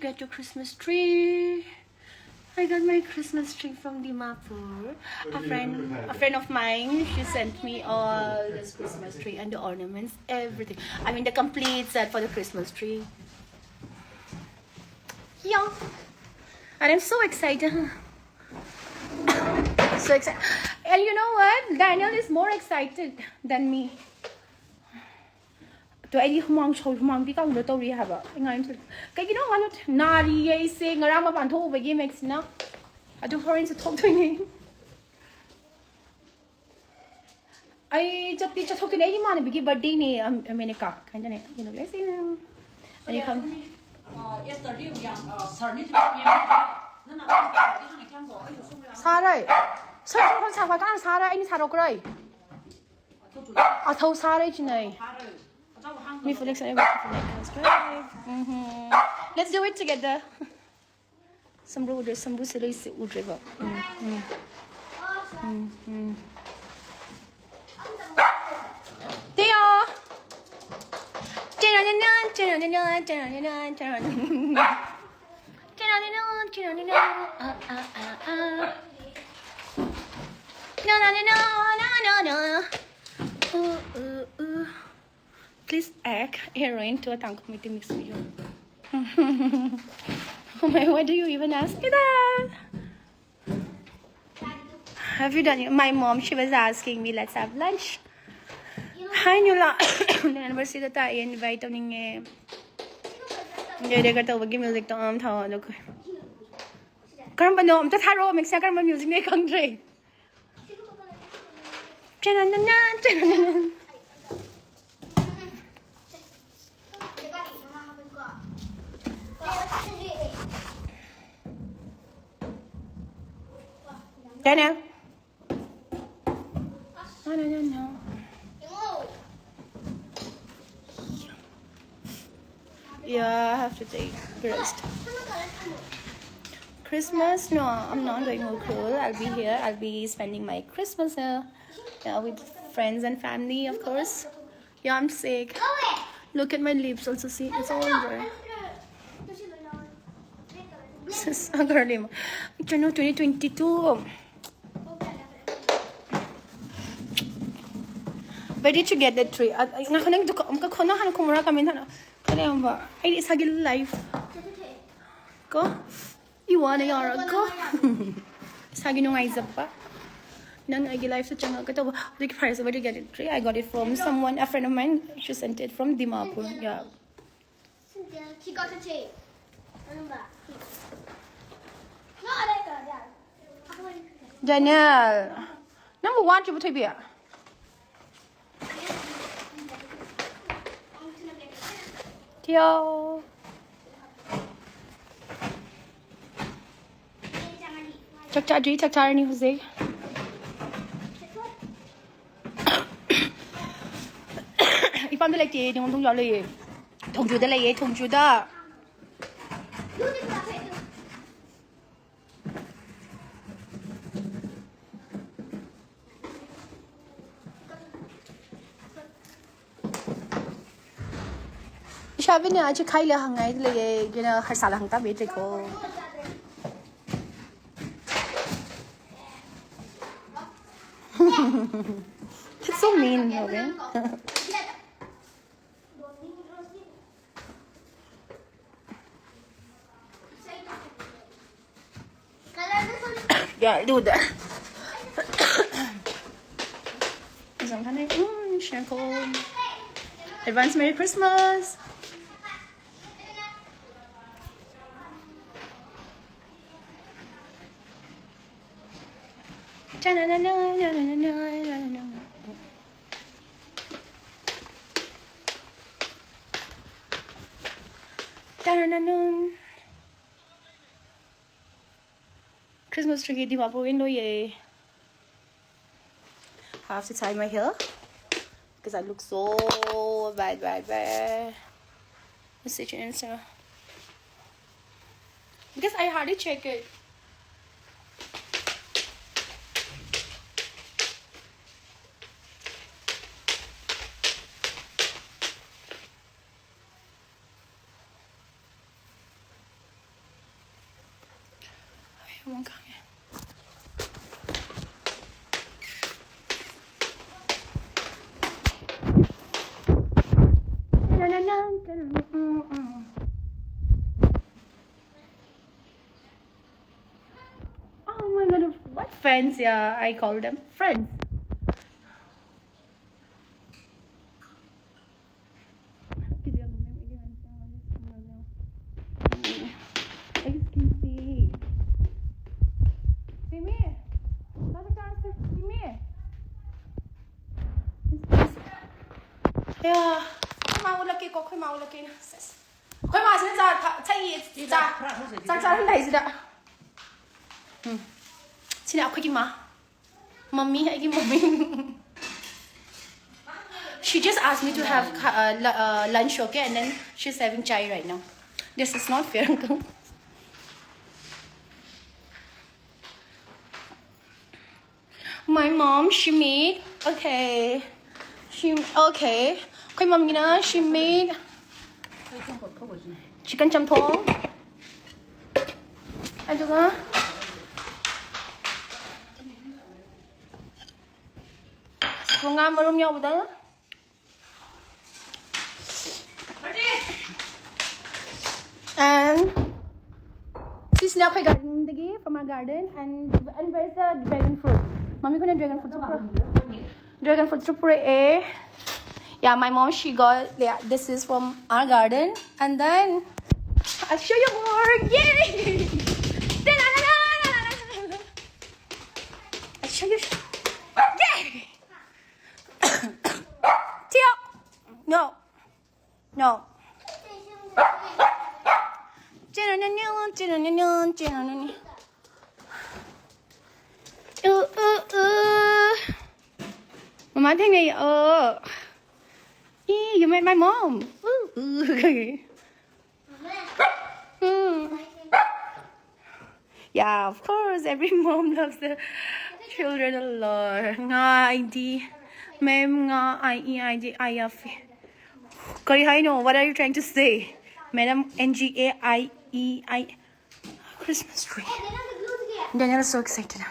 get your Christmas tree. I got my Christmas tree from Dimapur. A friend of mine, she sent me all this Christmas tree and the ornaments, everything. I mean the complete set for the Christmas tree. Yeah. And I'm so excited. So excited. And you know what? Daniel is more excited than me. To I humang show humang di kang to ri haba. Ngayon kay gino ano nari ay se ngarang ma pan tho ba gi max na. Adu foreign sa thok thoi ni. Ai chatti cha thok ni ma ne bi birthday ni मैंने का kind ne you know let's see and you come yesterday we 사래 설탕 사과 간 사래 아니 사러 그래 아 더 사래 지네 me Felix and let's do it together some road some busily sit udreva Theo Please act heroin to a tank committee mix video. Oh my, why do you even ask me that? Have you done it? My mom, she was asking me, let's have lunch. Hi, Nula. The anniversary that I invite on in they got over music to Tower. Look. Caramba, no, I'm just haro, mix a music make country. Daniel. No. Yeah, I have to take rest. Christmas? No, I'm not going wakhl. I'll be here. I'll be spending my Christmas here. Yeah, with friends and family, of course. Yeah, I'm sick. Look at my lips also. See, it's all dry. This is so girly. It's 2022. Where did you get that tree? Ay, isa gil life. Ko? Iwan na yara ko. Isa gil nung isa pa. Nang ay life sa channel ko. Like price, where did you get it? I got it from someone, a friend of mine. She sent it from Dimapur. Yeah. She got a tree. Daniel. Number one, you would be. Theo. Chắc chắn đi Jose. 이밤에来接 동동 열래. 동주다来 동주다. Sabi niya, खाई ले हंगाई ले ये ना हर साल हंगता बेटे को. It's so mean, okay? Yeah, do that. Advance Merry Christmas. Christmas tree di Dimapur window ye. I have to tie my hair because I look so bad. Let's sit in so because I hardly check it. Không có nghe. Oh my god, what friends? Yeah, I call them friends. Excuse me. Simi, another chance, Simi. Yeah, mau laki ko, mau laki na. Khoi ma sin za chai za lai zi da. Sini aku ki ma. Mommy, I give mommy. She just asked me to have lunch, okay, and then she's having chai right now. This is not fair, uncle. My mom, she made, okay. Khoi mom gina, she made chicken chamthong. Aduga. Mga marum yaw ba? And this now I got from our garden, and where's the dragon fruit? Mommy gonna dragon fruit super a. Yeah, my mom she got, yeah, this is from our garden, and then I'll show you more. Yay! I'll show you. Yay! Tio! No. Mama thấy ngày you met my mom. Yeah, of course, every mom loves the children a lot. Nga ID, ma'am nga I. Kari, I know. What are you trying to say, Madam? NGAIEI. Christmas tree. Daniel is so excited.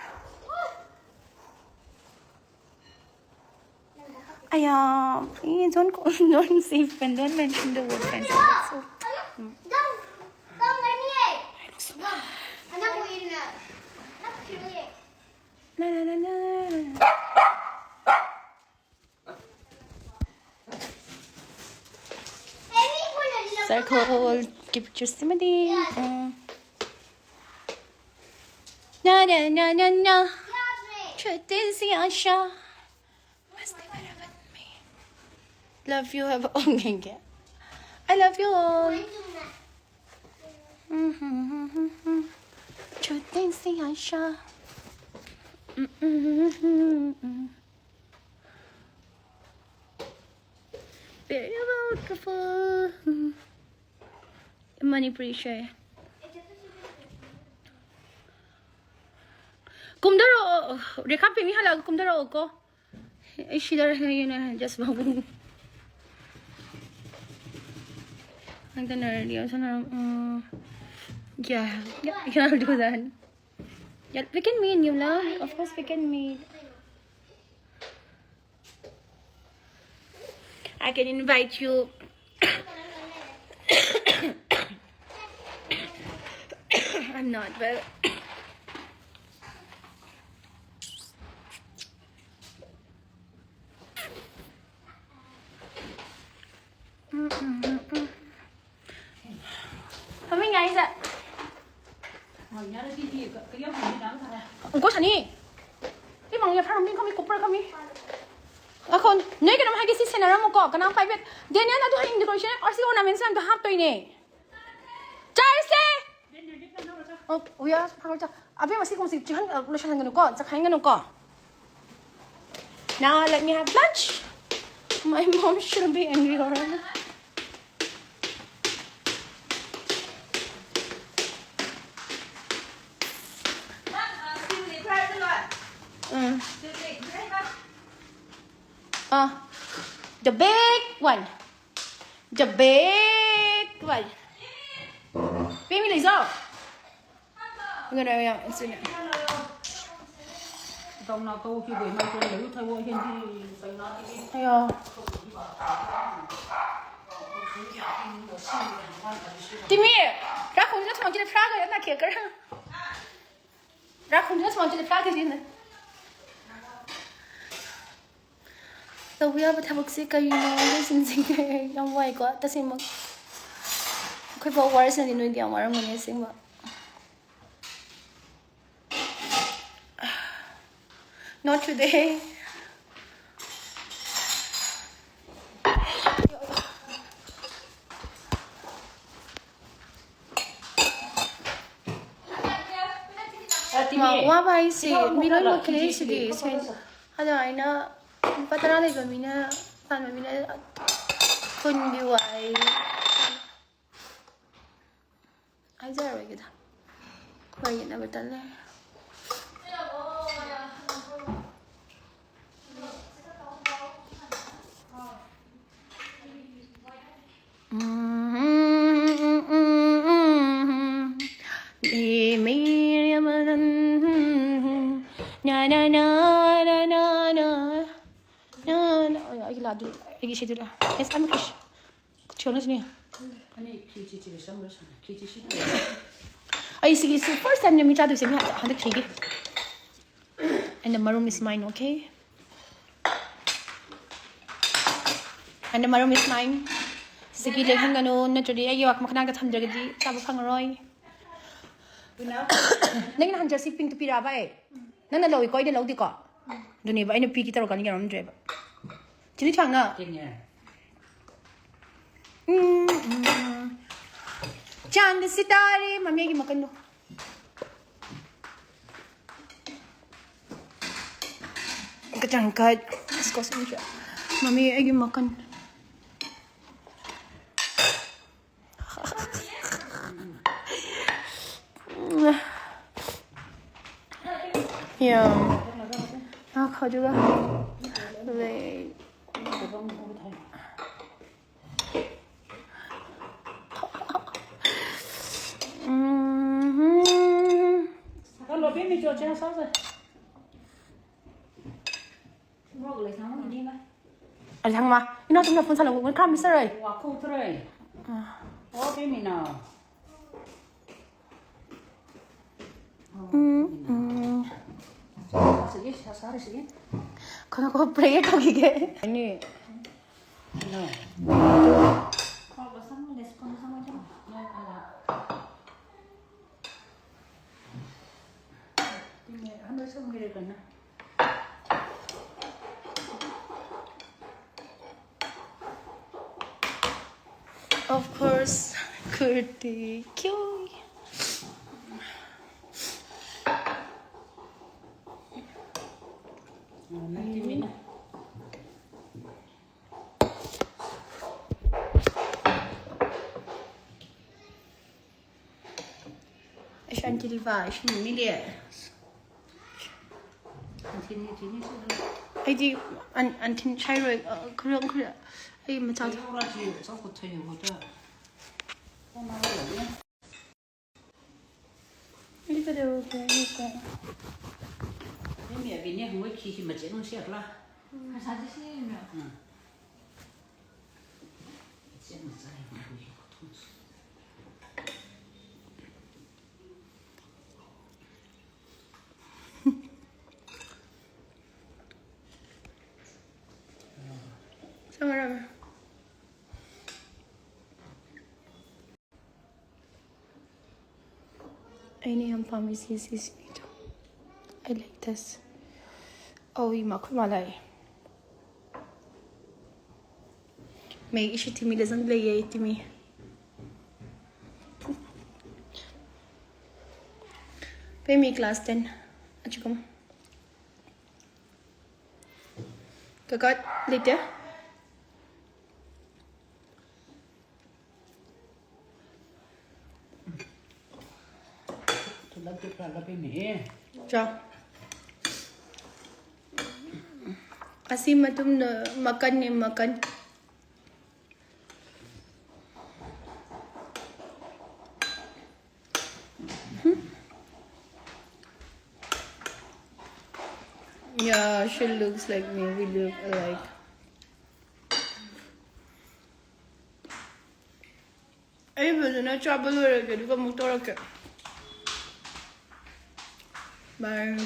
Please don't say pen. Don't mention the word pen. So, circle. Keep it just simadi. No. Truth is Yasha. Love you. Have I love you all. Truth is Yasha. Very beautiful. Money pretty. Kumdaro. Rekha pimi hala kumdaro ko. Ishidar yun just babu. I'm gonna earlier. Yeah, you can do that. Yeah, we can meet, you know. Of course, we can meet. I can invite you. I'm not, but coming, guys. Có sẵn đi. Cái bằng nhập ra mình không bị cục ra không đi. Con, nếu cái nào hay cái xí này một cọ, cái nào phải biết. Đến nhà tôi hình decoration, ở xí ornament sang tôi hấp tôi nè. Trái xe. Ôi à, phải không? Abi masih kung si Jihan, lo siya ng ganun ko, sa kain ganun ko. Now let me have lunch. My mom shouldn't be angry already. The big one. The big one. Baby, let's go. Cái này là xin nè. Tông nào câu khi buổi mai tôi lấy thay vội hiện thì phải nói đi. Hay à. Timmy, ra không cho thằng chị phá cái này kia cái. Ra không cho thằng chị phá cái gì nữa. Tao bây giờ bắt đầu xí cái nó xin xin cái yang vậy quá, ta xin mà. Cái bộ war xin đi đi mà mình xin mà. Not today. Wah baik sih, Milo mau kiri sih, ada aina, patera lagi mina, pan mina, kun biwai, aja lagi dah, bayi nak betul lah. Lagi situ lah. Ambil kish. Cuma sini. Ani kiki sama sana. Kiki sih. Ay, sige. First time na may chat sini ada kiki. And the maroon is mine, okay? And the maroon is mine. Sige, lang ganun. Naturally, ay wak makanang katamdra gadi. Sabi pang roy. Nang nahan jersey pink to pira ba eh. Nang nalawi ko, ay nalaw di ko. Doon ba? Ay napiki taro ka niya ram drive. Chini chang na. Chand sitare, mami agi makan do. Kacangkat. Excuse me. Mami agi makan. Yeah. Aku juga. Wait. Kalau bini cuaca saja. Semua boleh sama ini lah. Ada yang mah? Ini aku nak pun salah, bukan kami serai. Wakhl terai. Oh bini na. Sige, sasari sige. Kau nak pray kau gigi? Ini. No. Kalau bersama leskon sama aja. Ya kalau. Ini hampir sama gini kan? Of course, kurti cute. Nanti mina. Ich an die war, ich nehme die. Sini sih. Ay di an tin chai rồi kurang. Ay macam tu. Orang sih, saya kau tahu betul. Kau mana lagi? Ini pada ni kan. Ini bini huwag kisi macam nung siapa lah. Saja sih ni. Siapa saya huwag kisi. Sama ramai. Ini yang pamisi sisi itu. I like this. Oh, ini aku malai. May ishi timi lazang laya timi. Pay me class 10. Achukum. Kakak, later. Lagi pula bini. Ciao. Asyik matum makan ni makan. Yeah, she looks like me. We look alike. Ay, but na trouble with it. Bye.